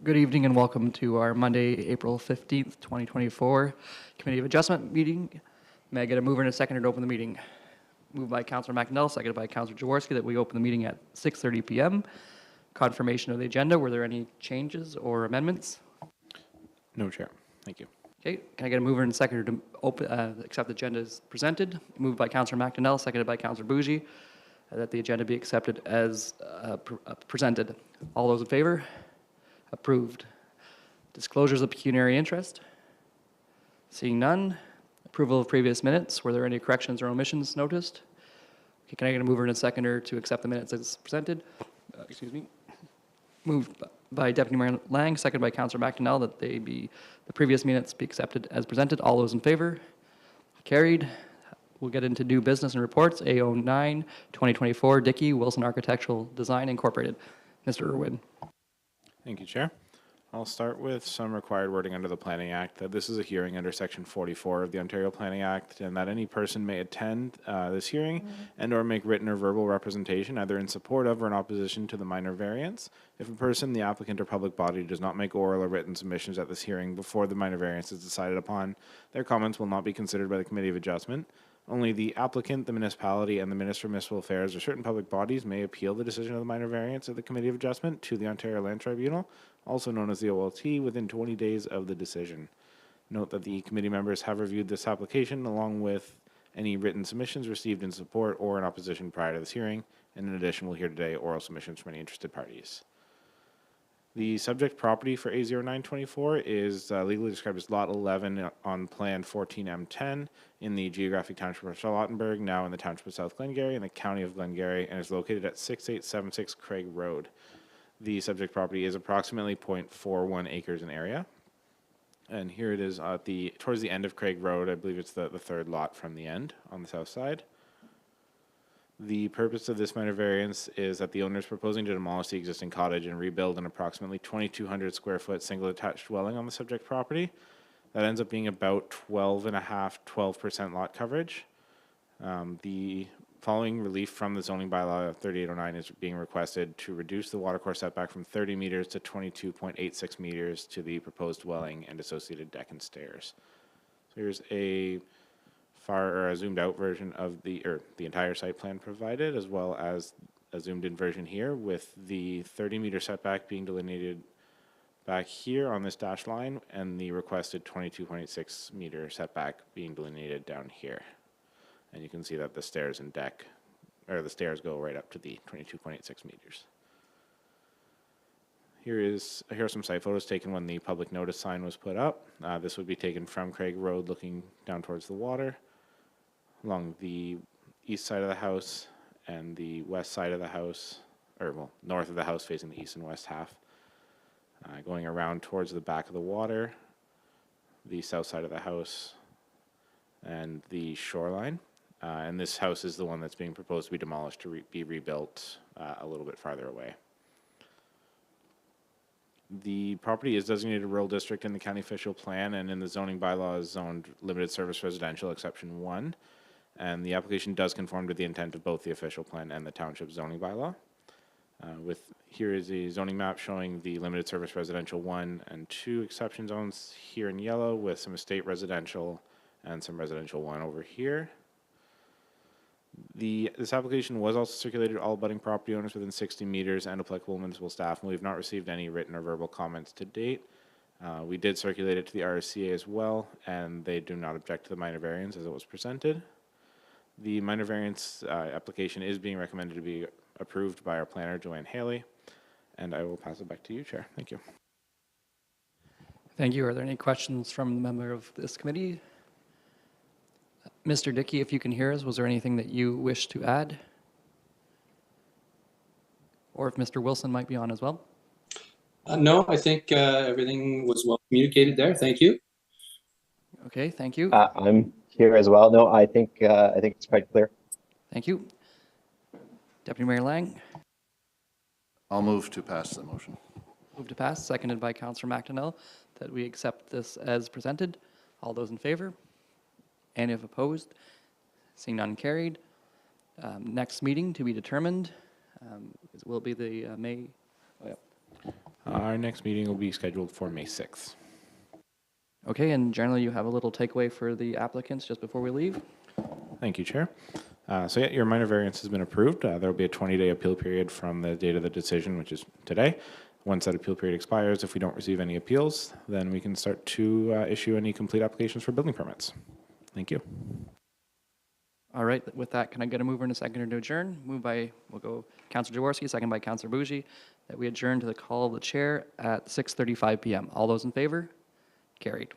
Good evening and welcome to our Monday, April 15th, 2024 Committee of Adjustment meeting. May I get a mover and a seconder to open the meeting? Moved by Councillor McIntyre, seconded by Councillor Jaworski, that we open the meeting at 6:30 p.m. Confirmation of the agenda. Were there any changes or amendments? No, Chair. Thank you. Okay, can I get a mover and a seconder to accept the agenda as presented? Moved by Councillor McIntyre, seconded by Councillor Bougie, that the agenda be accepted as presented. All those in favor? Approved. Disclosures of pecuniary interest. Seeing none. Approval of previous minutes. Were there any corrections or omissions noticed? Okay, can I get a mover and a seconder to accept the minutes as presented? Excuse me. Moved by Deputy Mayor Lang, seconded by Councillor McDonnell, that the previous minutes be accepted as presented. All those in favor? Carried. We'll get into new business and reports. A09 2024 Dickey Wilson Architectural Design Incorporated. Mr. Irwin. Thank you, Chair. I'll start with some required wording under the Planning Act, that this is a hearing under Section 44 of the Ontario Planning Act, and that any person may attend this hearing and or make written or verbal representation either in support of or in opposition to the minor variance. If a person, the applicant, or public body does not make oral or written submissions at this hearing before the minor variance is decided upon, their comments will not be considered by the Committee of Adjustment. Only the applicant, the municipality, and the Minister of Municipal Affairs or certain public bodies may appeal the decision of the minor variance of the Committee of Adjustment to the Ontario Land Tribunal, also known as the OLT, within 20 days of the decision. Note that the committee members have reviewed this application along with any written submissions received in support or in opposition prior to this hearing, and in addition, we'll hear today oral submissions from any interested parties. The subject property for A0924 is legally described as Lot 11 on Plan 14M10 in the geographic township of Charlottenburg, now in the township of South Glengarry in the county of Glengarry, and is located at 6876 Craig Road. The subject property is approximately 0.41 acres in area. And here it is at towards the end of Craig Road. I believe it's the third lot from the end on the south side. The purpose of this minor variance is that the owner is proposing to demolish the existing cottage and rebuild an approximately 2,200 square foot single attached dwelling on the subject property. That ends up being about 12% lot coverage. The following relief from the zoning bylaw 3809 is being requested to reduce the watercourse setback from 30 meters to 22.86 meters to the proposed dwelling and associated deck and stairs. So here's a zoomed out version of the entire site plan provided, as well as a zoomed in version here with the 30-meter setback being delineated back here on this dash line and the requested 22.86 meter setback being delineated down here. And you can see that the stairs and deck, or the stairs go right up to the 22.86 meters. Here are some site photos taken when the public notice sign was put up. This would be taken from Craig Road looking down towards the water, along the east side of the house and the west side of the house, north of the house facing the east and west half. Going around towards the back of the water, the south side of the house, and the shoreline. And this house is the one that's being proposed to be demolished to be rebuilt a little bit farther away. The property is designated a rural district in the county official plan, and in the zoning bylaw is zoned limited service residential exception 1. And the application does conform to the intent of both the official plan and the township zoning bylaw. Here is a zoning map showing the limited service residential 1 and 2 exception zones here in yellow, with some estate residential and some residential 1 over here. This application was also circulated to all abutting property owners within 60 meters and applicable municipal staff, and we've not received any written or verbal comments to date. We did circulate it to the RSCA as well, and they do not object to the minor variance as it was presented. The minor variance application is being recommended to be approved by our planner, Joanne Haley, and I will pass it back to you, Chair. Thank you. Thank you. Are there any questions from the member of this committee? Mr. Dickey, if you can hear us, was there anything that you wish to add? Or if Mr. Wilson might be on as well? No, I think everything was well communicated there. Thank you. Okay, thank you. I'm here as well. No, I think it's quite clear. Thank you. Deputy Mayor Lang. I'll move to pass the motion. Move to pass, seconded by Councillor McDonnell, that we accept this as presented. All those in favor? And if opposed? Seeing none, carried. Next meeting to be determined will be the Our next meeting will be scheduled for May 6th. Okay, and generally you have a little takeaway for the applicants just before we leave? Thank you, Chair. So yeah, your minor variance has been approved. There will be a 20-day appeal period from the date of the decision, which is today. Once that appeal period expires, if we don't receive any appeals, then we can start to issue any complete applications for building permits. Thank you. All right, with that, can I get a mover and a seconder to adjourn? Moved by, we'll go Councilor Jaworski, second by Councilor Bougie, that we adjourn to the call of the chair at 6:35 PM. All those in favor? Carried.